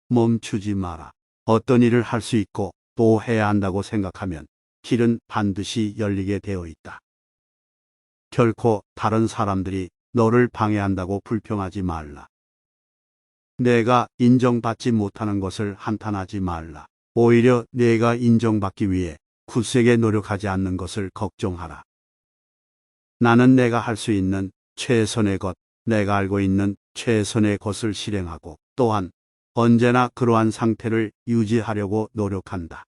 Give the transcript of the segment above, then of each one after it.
멈추지 마라. 어떤 일을 할 수 있고 또 해야 한다고 생각하면 길은 반드시 열리게 되어 있다. 결코 다른 사람들이 너를 방해한다고 불평하지 말라. 내가 인정받지 못하는 것을 한탄하지 말라. 오히려 내가 인정받기 위해 굳세게 노력하지 않는 것을 걱정하라. 나는 내가 할 수 있는 최선의 것, 내가 알고 있는 최선의 것을 실행하고 또한 언제나 그러한 상태를 유지하려고 노력한다.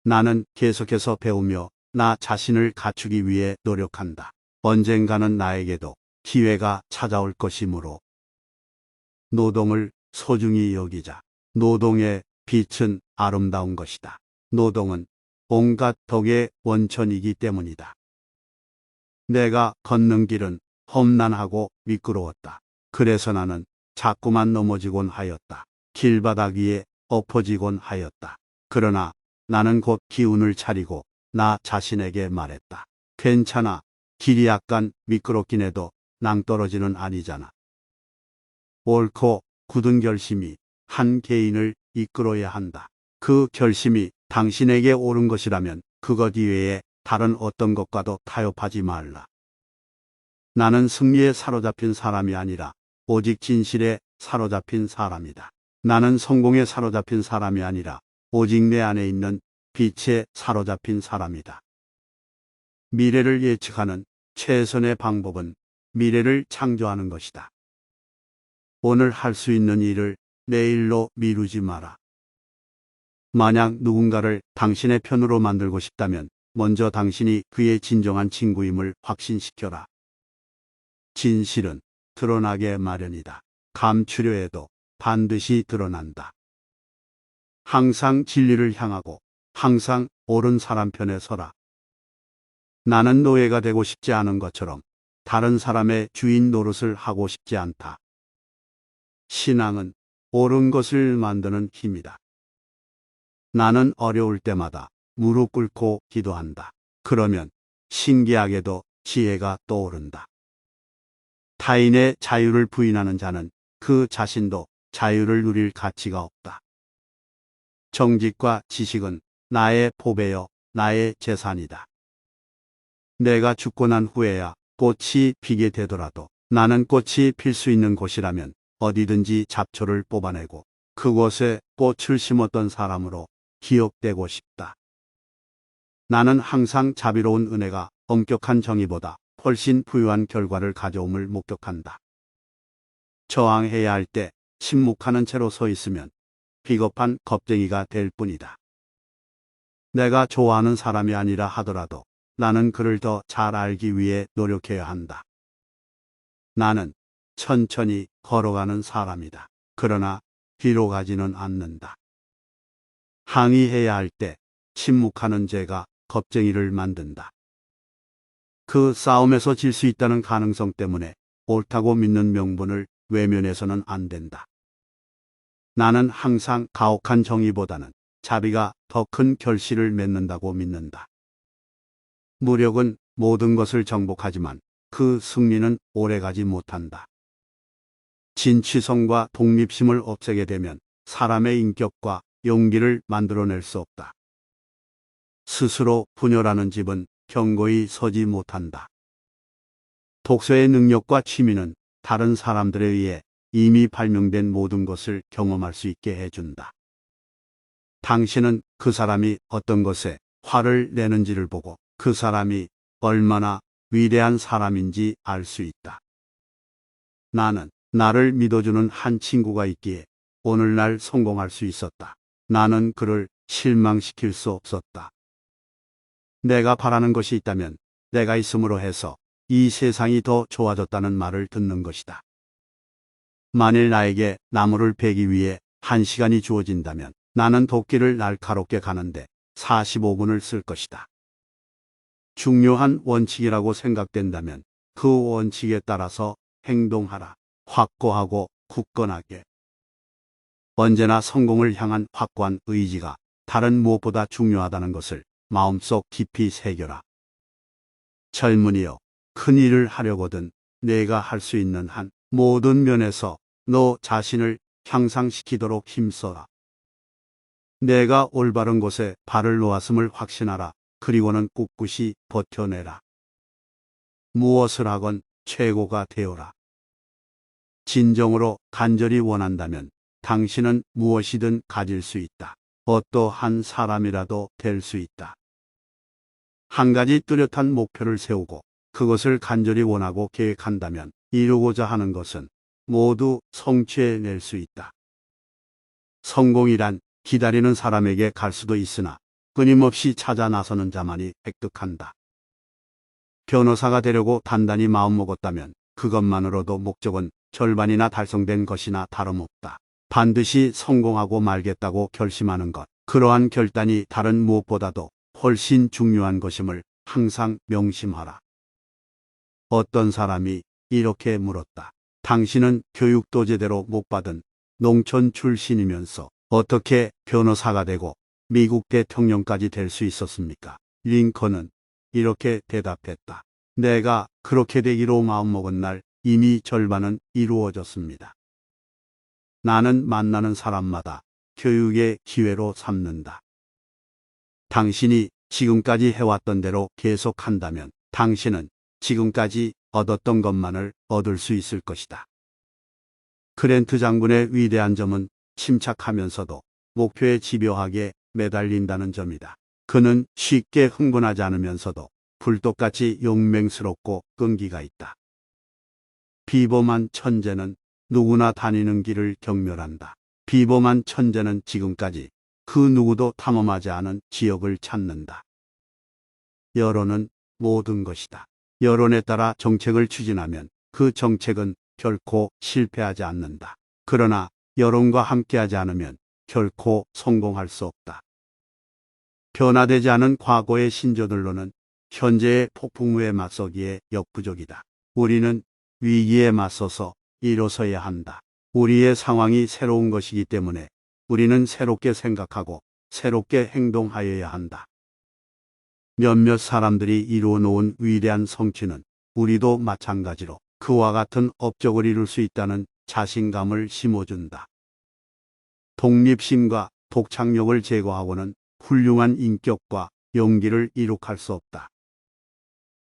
나는 계속해서 배우며 나 자신을 갖추기 위해 노력한다. 언젠가는 나에게도 기회가 찾아올 것이므로 노동을 소중히 여기자. 노동의 빛은 아름다운 것이다. 노동은 온갖 덕의 원천이기 때문이다. 내가 걷는 길은 험난하고 미끄러웠다. 그래서 나는 자꾸만 넘어지곤 하였다. 길바닥 위에 엎어지곤 하였다. 그러나 나는 곧 기운을 차리고 나 자신에게 말했다. 괜찮아. 길이 약간 미끄럽긴 해도 낭떠러지는 아니잖아. 옳고 굳은 결심이 한 개인을 이끌어야 한다. 그 결심이 당신에게 옳은 것이라면 그것 이외에 다른 어떤 것과도 타협하지 말라. 나는 승리에 사로잡힌 사람이 아니라 오직 진실에 사로잡힌 사람이다. 나는 성공에 사로잡힌 사람이 아니라 오직 내 안에 있는 빛에 사로잡힌 사람이다. 미래를 예측하는 최선의 방법은 미래를 창조하는 것이다. 오늘 할 수 있는 일을 내일로 미루지 마라. 만약 누군가를 당신의 편으로 만들고 싶다면 먼저 당신이 그의 진정한 친구임을 확신시켜라. 진실은 드러나게 마련이다. 감추려 해도 반드시 드러난다. 항상 진리를 향하고 항상 옳은 사람 편에 서라. 나는 노예가 되고 싶지 않은 것처럼 다른 사람의 주인 노릇을 하고 싶지 않다. 신앙은 옳은 것을 만드는 힘이다. 나는 어려울 때마다 무릎 꿇고 기도한다. 그러면 신기하게도 지혜가 떠오른다. 타인의 자유를 부인하는 자는 그 자신도 자유를 누릴 가치가 없다. 정직과 지식은 나의 보배요, 나의 재산이다. 내가 죽고 난 후에야 꽃이 피게 되더라도 나는 꽃이 필 수 있는 곳이라면 어디든지 잡초를 뽑아내고 그곳에 꽃을 심었던 사람으로 기억되고 싶다. 나는 항상 자비로운 은혜가 엄격한 정의보다 훨씬 부유한 결과를 가져옴을 목격한다. 저항해야 할 때 침묵하는 채로 서 있으면 비겁한 겁쟁이가 될 뿐이다. 내가 좋아하는 사람이 아니라 하더라도 나는 그를 더 잘 알기 위해 노력해야 한다. 나는 천천히 걸어가는 사람이다. 그러나 뒤로 가지는 않는다. 항의해야 할 때 침묵하는 죄가 겁쟁이를 만든다. 그 싸움에서 질 수 있다는 가능성 때문에 옳다고 믿는 명분을 외면해서는 안 된다. 나는 항상 가혹한 정의보다는 자비가 더 큰 결실을 맺는다고 믿는다. 무력은 모든 것을 정복하지만 그 승리는 오래가지 못한다. 진취성과 독립심을 없애게 되면 사람의 인격과 용기를 만들어낼 수 없다. 스스로 분열하는 집은 견고히 서지 못한다. 독서의 능력과 취미는 다른 사람들에 의해 이미 발명된 모든 것을 경험할 수 있게 해준다. 당신은 그 사람이 어떤 것에 화를 내는지를 보고 그 사람이 얼마나 위대한 사람인지 알 수 있다. 나는 나를 믿어주는 한 친구가 있기에 오늘날 성공할 수 있었다. 나는 그를 실망시킬 수 없었다. 내가 바라는 것이 있다면 내가 있음으로 해서 이 세상이 더 좋아졌다는 말을 듣는 것이다. 만일 나에게 나무를 베기 위해 1시간이 주어진다면 나는 도끼를 날카롭게 가는데 45분을 쓸 것이다. 중요한 원칙이라고 생각된다면 그 원칙에 따라서 행동하라. 확고하고 굳건하게. 언제나 성공을 향한 확고한 의지가 다른 무엇보다 중요하다는 것을 마음속 깊이 새겨라. 젊은이여, 큰 일을 하려거든 내가 할 수 있는 한 모든 면에서 너 자신을 향상시키도록 힘써라. 내가 올바른 곳에 발을 놓았음을 확신하라. 그리고는 꿋꿋이 버텨내라. 무엇을 하건 최고가 되어라. 진정으로 간절히 원한다면 당신은 무엇이든 가질 수 있다. 어떠한 사람이라도 될 수 있다. 한 가지 뚜렷한 목표를 세우고 그것을 간절히 원하고 계획한다면 이루고자 하는 것은 모두 성취해낼 수 있다. 성공이란 기다리는 사람에게 갈 수도 있으나 끊임없이 찾아 나서는 자만이 획득한다. 변호사가 되려고 단단히 마음먹었다면 그것만으로도 목적은 절반이나 달성된 것이나 다름없다. 반드시 성공하고 말겠다고 결심하는 것, 그러한 결단이 다른 무엇보다도 훨씬 중요한 것임을 항상 명심하라. 어떤 사람이 이렇게 물었다. 당신은 교육도 제대로 못 받은 농촌 출신이면서 어떻게 변호사가 되고 미국 대통령까지 될 수 있었습니까? 링컨은 이렇게 대답했다. 내가 그렇게 되기로 마음먹은 날 이미 절반은 이루어졌습니다. 나는 만나는 사람마다 교육의 기회로 삼는다. 당신이 지금까지 해왔던 대로 계속한다면 당신은 지금까지 얻었던 것만을 얻을 수 있을 것이다. 그랜트 장군의 위대한 점은 침착하면서도 목표에 집요하게 매달린다는 점이다. 그는 쉽게 흥분하지 않으면서도 불독같이 용맹스럽고 끈기가 있다. 비범한 천재는 누구나 다니는 길을 경멸한다. 비범한 천재는 지금까지 그 누구도 탐험하지 않은 지역을 찾는다. 여론은 모든 것이다. 여론에 따라 정책을 추진하면 그 정책은 결코 실패하지 않는다. 그러나 여론과 함께하지 않으면 결코 성공할 수 없다. 변화되지 않은 과거의 신조들로는 현재의 폭풍우에 맞서기에 역부족이다. 우리는 위기에 맞서서 일어서야 한다. 우리의 상황이 새로운 것이기 때문에 우리는 새롭게 생각하고 새롭게 행동하여야 한다. 몇몇 사람들이 이루어 놓은 위대한 성취는 우리도 마찬가지로 그와 같은 업적을 이룰 수 있다는 자신감을 심어준다. 독립심과 독창력을 제거하고는 훌륭한 인격과 용기를 이룩할 수 없다.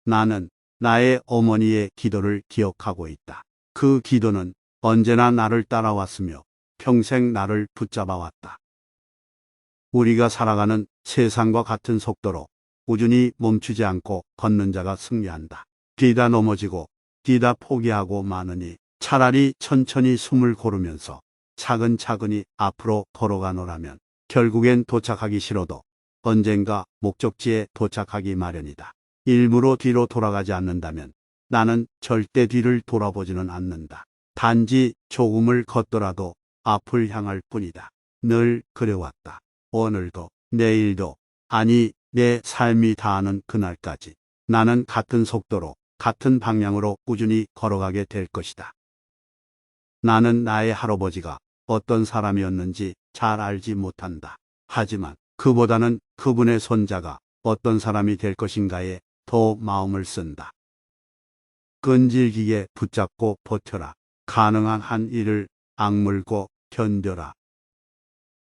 나는 나의 어머니의 기도를 기억하고 있다. 그 기도는 언제나 나를 따라왔으며 평생 나를 붙잡아왔다. 우리가 살아가는 세상과 같은 속도로 꾸준히 멈추지 않고 걷는 자가 승리한다. 뛰다 넘어지고 뛰다 포기하고 마느니 차라리 천천히 숨을 고르면서 차근차근히 앞으로 걸어가노라면 결국엔 도착하기 싫어도 언젠가 목적지에 도착하기 마련이다. 일부러 뒤로 돌아가지 않는다면 나는 절대 뒤를 돌아보지는 않는다. 단지 조금을 걷더라도 앞을 향할 뿐이다. 늘 그래왔다. 오늘도 내일도 아니 내 삶이 다하는 그날까지 나는 같은 속도로 같은 방향으로 꾸준히 걸어가게 될 것이다. 나는 나의 할아버지가 어떤 사람이었는지 잘 알지 못한다. 하지만 그보다는 그분의 손자가 어떤 사람이 될 것인가에 더 마음을 쓴다. 끈질기게 붙잡고 버텨라. 가능한 한 일을 악물고 견뎌라.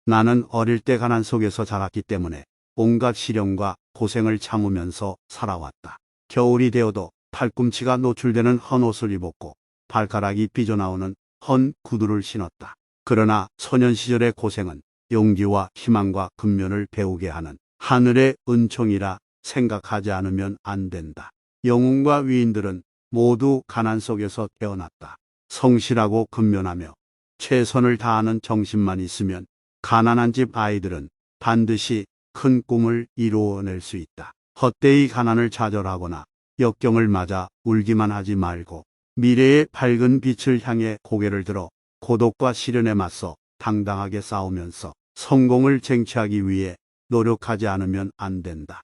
나는 어릴 때 가난 속에서 자랐기 때문에 온갖 시련과 고생을 참으면서 살아왔다. 겨울이 되어도 팔꿈치가 노출되는 헌 옷을 입었고 발가락이 삐져나오는 헌 구두를 신었다. 그러나 소년 시절의 고생은 용기와 희망과 근면을 배우게 하는 하늘의 은총이라 생각하지 않으면 안 된다. 영웅과 위인들은 모두 가난 속에서 태어났다. 성실하고 근면하며 최선을 다하는 정신만 있으면 가난한 집 아이들은 반드시 큰 꿈을 이루어낼 수 있다. 헛되이 가난을 좌절하거나 역경을 맞아 울기만 하지 말고 미래의 밝은 빛을 향해 고개를 들어 고독과 시련에 맞서 당당하게 싸우면서 성공을 쟁취하기 위해 노력하지 않으면 안 된다.